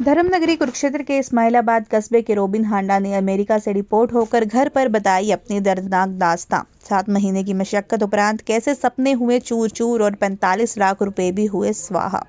धर्मनगरी कुरुक्षेत्र के इस्माइलाबाद कस्बे के रोबिन हांडा ने अमेरिका से रिपोर्ट होकर घर पर बताई अपनी दर्दनाक दास्तां। 7 महीने की मशक्कत उपरांत कैसे सपने हुए चूर चूर और 45 लाख रुपए भी हुए स्वाहा।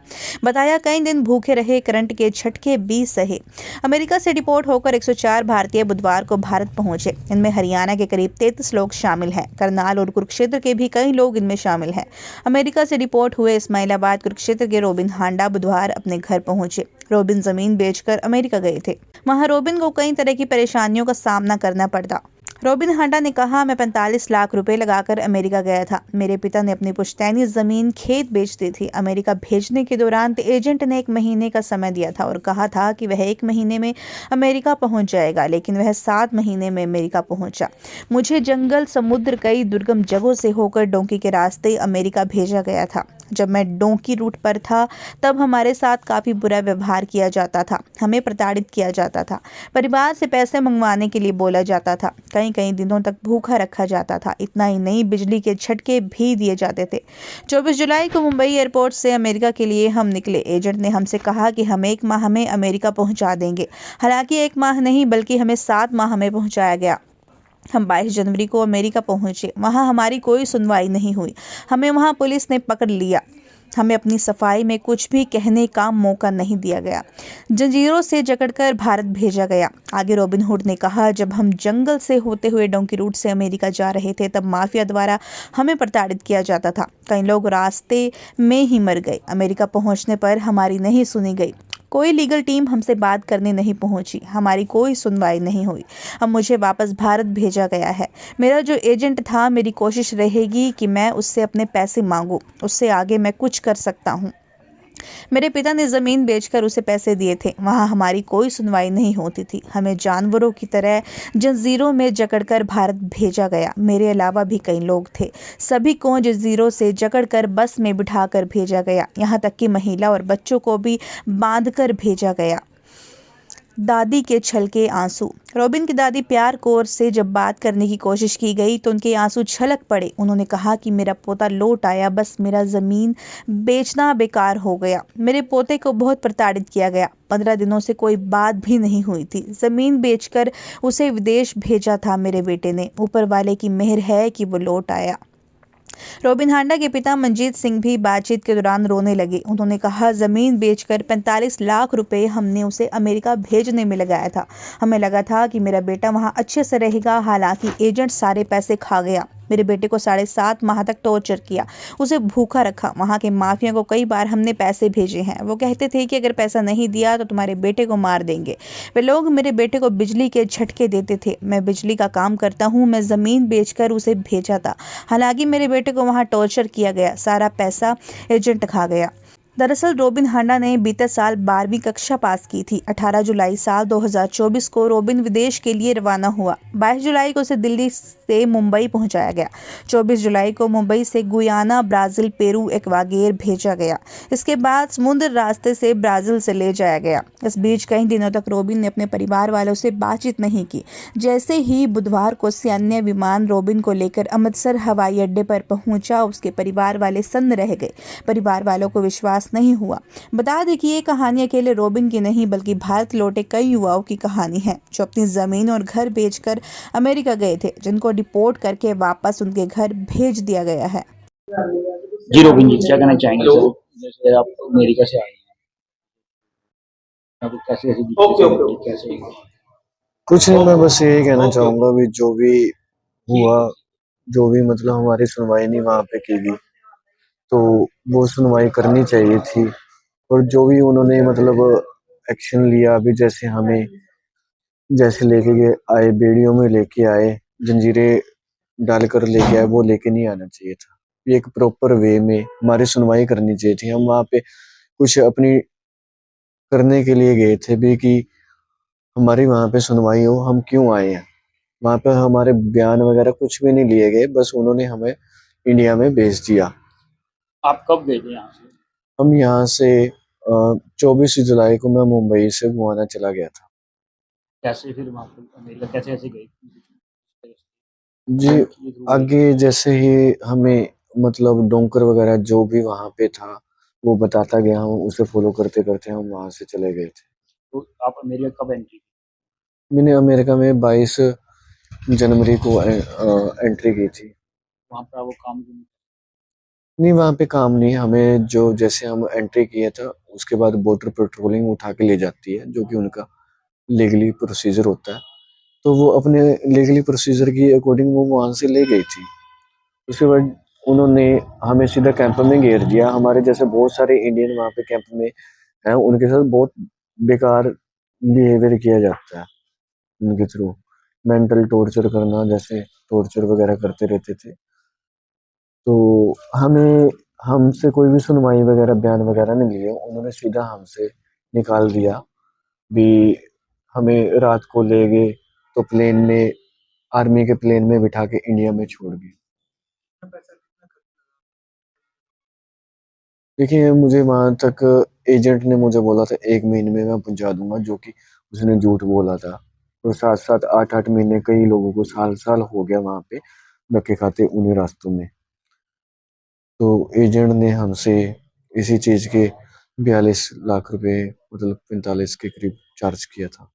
बताया कई दिन भूखे रहे, करंट के झटके भी सहे। अमेरिका से रिपोर्ट होकर 104 भारतीय बुधवार को भारत पहुंचे। इनमें हरियाणा के करीब 33 लोग शामिल हैं। करनाल और कुरुक्षेत्र के भी कई लोग इनमें शामिल हैं। अमेरिका से रिपोर्ट हुए इस्माइलाबाद कुरुक्षेत्र के रोबिन हांडा बुधवार अपने घर पहुंचे। रोबिन जमीन बेचकर अमेरिका गए थे। वहां रोबिन को कई तरह की परेशानियों का सामना करना पड़ता। रोबिन हांडा ने कहा, मैं 45 लाख रुपए लगाकर अमेरिका गया था। मेरे पिता ने अपनी पुश्तैनी जमीन खेत बेच दी थी। अमेरिका भेजने के दौरान एजेंट ने 1 महीने का समय दिया था और कहा था कि वह 1 महीने में अमेरिका पहुंच जाएगा, लेकिन वह 7 महीने में अमेरिका पहुंचा। मुझे जंगल, समुद्र, कई दुर्गम जगहों से होकर डोंकी के रास्ते अमेरिका भेजा गया था। जब मैं डोंकी रूट पर था तब हमारे साथ काफ़ी बुरा व्यवहार किया जाता था। हमें प्रताड़ित किया जाता था। परिवार से पैसे मंगवाने के लिए बोला जाता था। कई कई दिनों तक भूखा रखा जाता था। इतना ही नहीं, बिजली के झटके भी दिए जाते थे। 24 जुलाई को मुंबई एयरपोर्ट से अमेरिका के लिए हम निकले। एजेंट ने हमसे कहा कि हम 1 माह में अमेरिका पहुंचा देंगे। हालांकि 1 माह नहीं, बल्कि हमें 7 माह में पहुंचाया गया। हम 22 जनवरी को अमेरिका पहुंचे। वहां हमारी कोई सुनवाई नहीं हुई। हमें वहां पुलिस ने पकड़ लिया। हमें अपनी सफाई में कुछ भी कहने का मौका नहीं दिया गया। जंजीरों से जकड़कर भारत भेजा गया। आगे रॉबिन हुड ने कहा, जब हम जंगल से होते हुए डोंकी रूट से अमेरिका जा रहे थे तब माफिया द्वारा हमें प्रताड़ित किया जाता था। कई लोग रास्ते में ही मर गए। अमेरिका पहुंचने पर हमारी नहीं सुनी गई। कोई लीगल टीम हमसे बात करने नहीं पहुंची। हमारी कोई सुनवाई नहीं हुई। अब मुझे वापस भारत भेजा गया है। मेरा जो एजेंट था, मेरी कोशिश रहेगी कि मैं उससे अपने पैसे मांगूं। उससे आगे मैं कुछ कर सकता हूं। मेरे पिता ने जमीन बेचकर उसे पैसे दिए थे। वहां हमारी कोई सुनवाई नहीं होती थी। हमें जानवरों की तरह जंजीरों में जकड़कर भारत भेजा गया। मेरे अलावा भी कई लोग थे। सभी को जंजीरों से जकड़कर बस में बिठाकर भेजा गया। यहाँ तक कि महिला और बच्चों को भी बांधकर भेजा गया। दादी के छलके आंसू। रोबिन की दादी प्यार कौर से जब बात करने की कोशिश की गई तो उनके आंसू छलक पड़े। उन्होंने कहा कि मेरा पोता लौट आया, बस मेरा जमीन बेचना बेकार हो गया। मेरे पोते को बहुत प्रताड़ित किया गया। 15 दिनों से कोई बात भी नहीं हुई थी। जमीन बेचकर उसे विदेश भेजा था मेरे बेटे ने। ऊपर वाले की मेहर है कि वो लौट आया। रोबिन हांडा के पिता मंजीत सिंह भी बातचीत के दौरान रोने लगे। उन्होंने कहा, जमीन बेचकर 45 लाख रुपए हमने उसे अमेरिका भेजने में लगाया था। हमें लगा था कि मेरा बेटा वहां अच्छे से रहेगा। हालांकि एजेंट सारे पैसे खा गया। मेरे बेटे को 7.5 माह तक टॉर्चर किया, उसे भूखा रखा। वहां के माफिया को कई बार हमने पैसे भेजे हैं। वो कहते थे कि अगर पैसा नहीं दिया तो तुम्हारे बेटे को मार देंगे। वे लोग मेरे बेटे को बिजली के झटके देते थे। मैं बिजली का काम करता हूँ। मैं जमीन बेचकर उसे भेजा था। हालांकि मेरे बेटे को वहां टॉर्चर किया गया। सारा पैसा एजेंट खा गया। दरअसल रोबिन हांडा ने बीते साल 12वीं कक्षा पास की थी। 18 जुलाई साल 2024 को रोबिन विदेश के लिए रवाना हुआ। 22 जुलाई को उसे दिल्ली से मुंबई पहुंचाया गया। 24 जुलाई को मुंबई से गुयाना, ब्राजील, पेरू, एक्वाडोर भेजा गया। इसके बाद समुद्र रास्ते से ब्राजील से ले जाया गया। इस बीच कई दिनों तक रोबिन ने अपने परिवार वालों से बातचीत नहीं की। जैसे ही बुधवार को सैन्य विमान रोबिन को लेकर अमृतसर हवाई अड्डे पर पहुंचा, उसके परिवार वाले सन्न रह गए। परिवार वालों को विश्वास नहीं हुआ। बता दें कि ये कहानी अकेले रोबिन की नहीं, बल्कि भारत लौटे कई युवाओं की कहानी है जो अपनी जमीन और घर बेचकर अमेरिका गए थे, जिनको डिपोर्ट करके वापस उनके घर भेज दिया गया है। जी रोबिन जी, क्या कहना चाहेंगे सर? जैसे आप अमेरिका से आए हैं, आपको कैसे कैसे ओके ओके कैसे ओके कैसे कुछ नहीं, मैं बस यही कहना ओके चाहूंगा भी जो भी हुआ, जो भी मतलब हमारी सुनवाई नहीं वहां पे की गई, तो वो सुनवाई करनी चाहिए थी। और जो भी उन्होंने मतलब एक्शन लिया, अभी जैसे हमें जैसे लेके गए आए, बेड़ियों में लेके आए, जंजीरें डालकर लेके आए, वो लेके नहीं आना चाहिए था। ये एक प्रॉपर वे में हमारी सुनवाई करनी चाहिए थी। हम वहाँ पे कुछ अपनी करने के लिए गए थे भी कि हमारी वहाँ पे सुनवाई हो, हम क्यों आए हैं। वहाँ पे हमारे बयान वगैरह कुछ भी नहीं लिए गए, बस उन्होंने हमें इंडिया में भेज दिया। आप कब गए थे यहाँ से? हम यहाँ से 24 जुलाई को मैं मुंबई से गुआना चला गया था। कैसे फिर वहाँ पे अमेरिका कैसे कैसे गए? जी, ट्रेन के थ्रू गए? आगे जैसे ही हमें मतलब डोंकर वगैरह जो भी वहाँ पे था वो बताता गया, हम उसे फॉलो करते करते हम वहाँ से चले गए थे। तो आप अमेरिका कब एंट्री की? मैंने अमेरिका में 22 जनवरी को एंट्री की थी। वहाँ पर आपको काम क्यों नहीं? नहीं, वहाँ पे काम नहीं, हमें जो जैसे हम एंट्री किया था उसके बाद बॉर्डर पेट्रोलिंग उठा के ले जाती है, जो कि उनका लीगली प्रोसीजर होता है। तो वो अपने लीगली प्रोसीजर की अकॉर्डिंग वो वहाँ से ले गई थी। उसके बाद उन्होंने हमें सीधा कैंप में घेर दिया। हमारे जैसे बहुत सारे इंडियन वहाँ पे कैंप में हैं, उनके साथ बहुत बेकार बिहेवियर किया जाता है उनके थ्रू। मेंटल टॉर्चर करना, जैसे टॉर्चर वगैरह करते रहते थे। तो हमें हमसे कोई भी सुनवाई वगैरह बयान वगैरह नहीं लिए, उन्होंने सीधा हमसे निकाल दिया भी। हमें रात को ले गए तो प्लेन में, आर्मी के प्लेन में बिठा के इंडिया में छोड़ गए। देखिए, मुझे वहां तक एजेंट ने मुझे बोला था 1 महीने में मैं पहुंचा दूंगा, जो कि उसने झूठ बोला था। तो 7-7 8-8 महीने कई लोगों को साल साल हो गया वहां पे धक्के खाते उन्हीं रास्तों में। तो एजेंट ने हमसे इसी चीज के 42 लाख रुपए, मतलब 45 के करीब चार्ज किया था।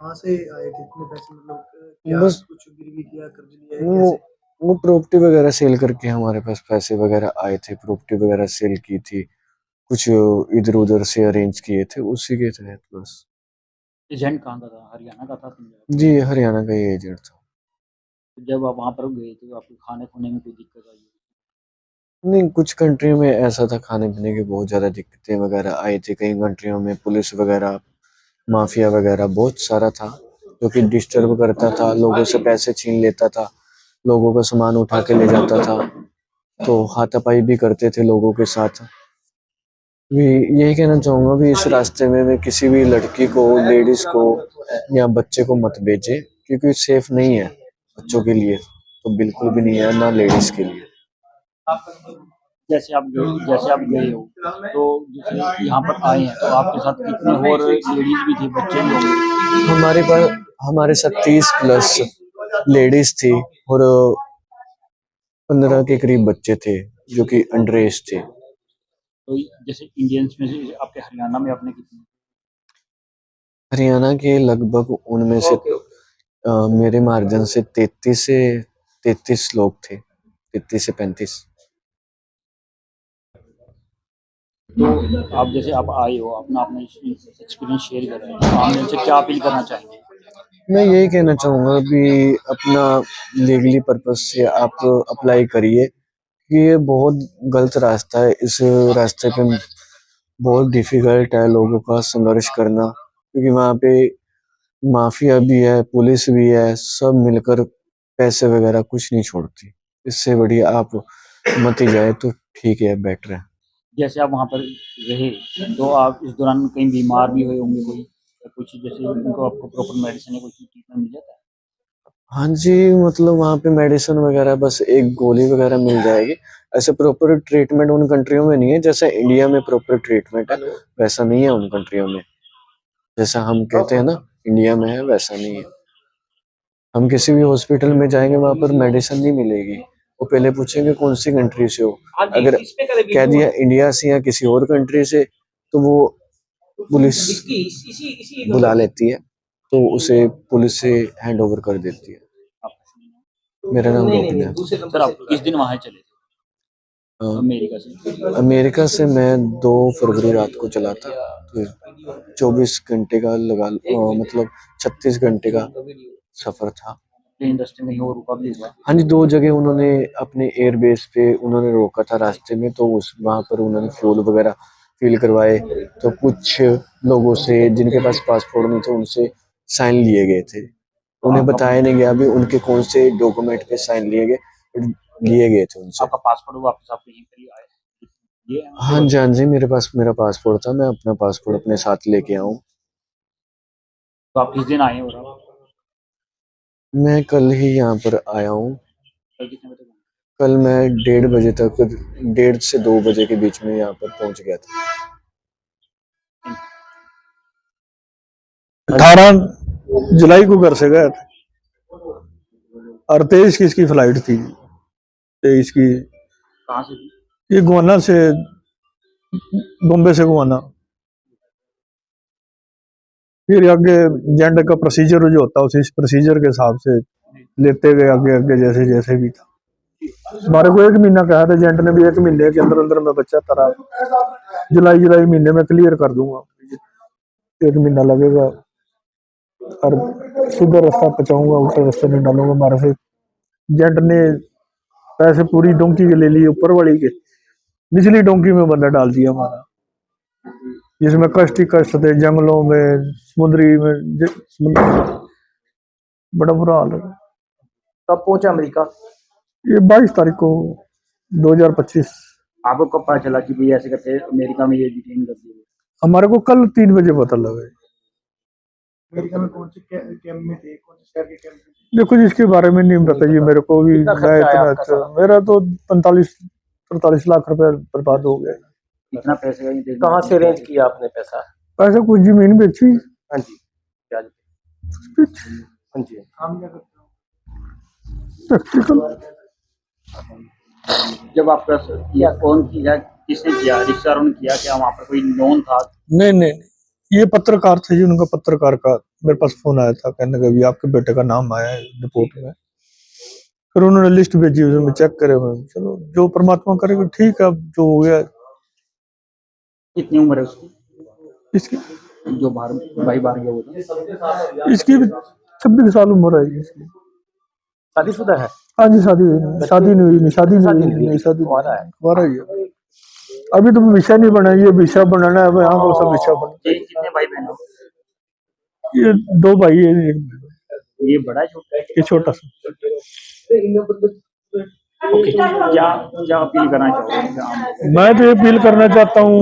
कहाँ से आए थे इतने पैसे, मतलब क्या बस कुछ गिरवी किया, कर्ज लिया है, वो कैसे? वो प्रॉपर्टी वगैरह सेल करके हमारे पास पैसे वगैरह आए थे, प्रॉपर्टी वगैरह सेल की थी, कुछ इधर उधर से अरेंज किए थे, उसी के तहत बस। एजेंट कहाँ का था? हरियाणा का था, पंजाब? जी, हरियाणा का ही एजेंट था। तो जब आप वहाँ पर गए तो आपको खाने खुने में कोई दिक्कत आई? नहीं, कुछ कंट्रियों में ऐसा था, खाने पीने की बहुत ज़्यादा दिक्कतें वगैरह आई थी। कई कंट्रियों में पुलिस वगैरह, माफिया वगैरह बहुत सारा था, जो कि डिस्टर्ब करता था, लोगों से पैसे छीन लेता था, लोगों का सामान उठा के ले जाता था। तो हाथापाई भी करते थे लोगों के साथ। भी यही कहना चाहूंगा भी इस रास्ते में मैं किसी भी लड़की को, लेडीज को या बच्चे को मत भेजे, क्योंकि सेफ नहीं है बच्चों के लिए, तो बिल्कुल भी नहीं है, ना लेडीज के लिए। जैसे आप गए हो, तो जैसे यहाँ पर आए हैं तो आपके साथ कितने और लेडीज भी थे, बच्चे भी होंगे? हमारे पास हमारे साथ 30+ लेडीज थी और 15 के करीब बच्चे थे, जो कि अंडर एज थे। तो जैसे इंडियंस में से आपके हरियाणा में आपने कितने? हरियाणा के लगभग उनमें से मेरे मार्जिन से 33 लोग थे, 33 से 35। तो आप जैसे आप आए हो, अपना अपना एक्सपीरियंस शेयर कर रहे हैं, आप इनसे क्या अपील करना चाहेंगे? मैं यही कहना चाहूँगा कि अपना लीगली पर्पस से आप अप्लाई करिए, कि ये बहुत गलत रास्ता है। इस रास्ते पे बहुत डिफिकल्ट है लोगों का संघर्ष करना, क्योंकि वहाँ पे माफिया भी है, पुलिस भी है, सब मिलकर पैसे वगैरह कुछ नहीं छोड़ती। इससे बढ़िया आप मत ही जाए तो ठीक है, बेटर है। जैसे आप वहाँ पर रहे, तो आप इस दौरान कहीं बीमार भी हुए होंगे कोई, या कुछ जैसे उनको आपको प्रॉपर मेडिसिन या कुछ ट्रीटमेंट मिल जाता है? हाँ जी, मतलब वहाँ पे मेडिसिन वगैरह बस एक गोली वगैरह मिल जाएगी। ऐसे प्रॉपर ट्रीटमेंट उन कंट्रियों में नहीं है, जैसा इंडिया में प्रॉपर ट्रीटमेंट है वैसा नहीं है उन कंट्रियों में। जैसा हम कहते हैं ना इंडिया में है, वैसा नहीं है। हम किसी भी हॉस्पिटल में जाएंगे, वहाँ पर मेडिसिन नहीं मिलेगी। वो पहले पूछेंगे कौन सी कंट्री से हो। अगर कह दिया इंडिया से या किसी और कंट्री से, तो वो पुलिस बुला लेती है, तो उसे पुलिस से हैंड ओवर कर देती है। मेरा नाम रोबिन है। सर आप किस दिन वहाँ चले थे अ, अमेरिका से? अमेरिका से मैं 2 फरवरी रात को चला था। तो 24 घंटे का मतलब 36 घंटे का सफर था। ट्रेन रास्ते में कहीं और रुका भी होगा? हाँ जी, 2 जगह उन्होंने अपने एयर बेस पे उन्होंने रोका था रास्ते में, तो उस वहाँ पर उन्होंने फ्यूल वगैरह फिल करवाए। तो कुछ लोगों से जिनके पास पासपोर्ट नहीं थे, उनसे साइन लिए गए थे। तो उन्हें आपका बताया नहीं गया अभी उनके कौन से डॉक्यूमेंट पे साइन लिए गए थे उनसे। आपका पासपोर्ट वापस आप यहीं पर ही आए? ये है हाँ जी, हाँ जी, मेरे पास मेरा पासपोर्ट था, मैं अपना पासपोर्ट अपने साथ लेके आऊँ। तो आप किस दिन आए हो? और आप मैं कल ही यहाँ पर आया हूँ। कल कितने बजे तक? कल मैं 1:30 बजे तक, 1:30 से 2 बजे के बीच में यहाँ पर पहुँच गया था। 18 जुलाई को घर से गए थे और 23 की इसकी फ्लाइट थी। 23 की कहाँ से थी? ये गोवाना से, बॉम्बे से गोवाना। फिर आगे एजेंट का प्रोसीजर जो होता है उसी प्रोसीजर के हिसाब से लेते गए आगे आगे जैसे जैसे भी था। हमारे को 1 महीना कहा था एजेंट ने भी, 1 महीने के अंदर अंदर मैं बच्चा तरा जुलाई महीने में क्लियर कर दूंगा। 1 महीना लगेगा और सीधा रास्ता पहुंचाऊंगा, उल्टे रास्ते नहीं डालूंगा। हमारे से एजेंट ने पैसे पूरी डोंकी के ले लिए, ऊपर वाली के निचली डोंकी में बंदा डाल दिया हमारा, जिसमें कष्ट ही कष्ट थे, जंगलों में, समुद्री में, बड़ा बुरा हाल है। कब पहुंचा अमेरिका? ये 22 तारीख को 2025। आपको कब पता चला कि भाई ऐसे करके अमेरिका में ये डिटेन कर दिया? हमारे को कल 3 बजे पता लगा। अमेरिका में कौन से कैंप में थे, कौन से शहर के कैंप में थे? देखो जिसके बारे में नहीं पता जी मेरे को भी, मैं इतना अच्छा, मेरा तो 45-43 लाख रुपए बर्बाद हो गया। कितना पैसे का ये कहाँ से अरेंज किया आपने पैसा? पैसे कुछ जमीन बेची। हाँ जी, क्या जी? हाँ जी, हम क्या करते हो? प्रैक्टिकल। जब आपका किया कौन किया, किसने किया, रिश्तेदारों ने किया, क्या वहाँ पर कोई नोन था? नहीं, ये पत्रकार थे जी, उनका पत्रकार का मेरे पास फोन आया था, कहने का भी आपके बेटे का नाम आया है रिपोर्ट में। फिर उन्होंने लिस्ट भेजी, उसमें चेक करे, चलो जो परमात्मा करेगा ठीक है, अब जो हो गया। कितनी उम्र है उसकी, इसकी जो बाहर भाई बाहर गया हुआ था? इसकी भी 26 साल उम्र है इसकी। शादीशुदा है? हाँ जी, शादी नहीं हुई, शादी नहीं हुई, शादी कुंवारा ही है। अभी तो विषय नहीं बना, ये विषय बनाना है, यहाँ कौन सा विषय बना। कितने भाई बहन हो? ये 2 भाई है, एक बहन। ये बड़ा है छोटा है? ये छोटा सा। ओके, क्या क्या अपील करना चाहोगे? मैं तो ये अपील करना चाहता हूँ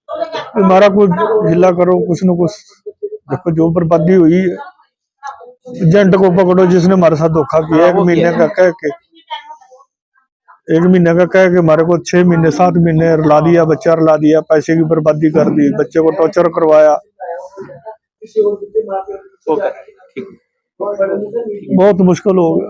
कि हमारा कुछ हिला करो, कुछ न कुछ। देखो जो बर्बादी हुई है, एजेंट को पकड़ो जिसने हमारे साथ धोखा किया। 1 महीने का कह के, 1 महीने का कह के हमारे को 6 महीने 7 महीने रुला दिया, बच्चा रुला दिया, पैसे की बर्बादी कर दी, बच्चे को टॉर्चर करवाया। बहुत मुश्किल हो गया।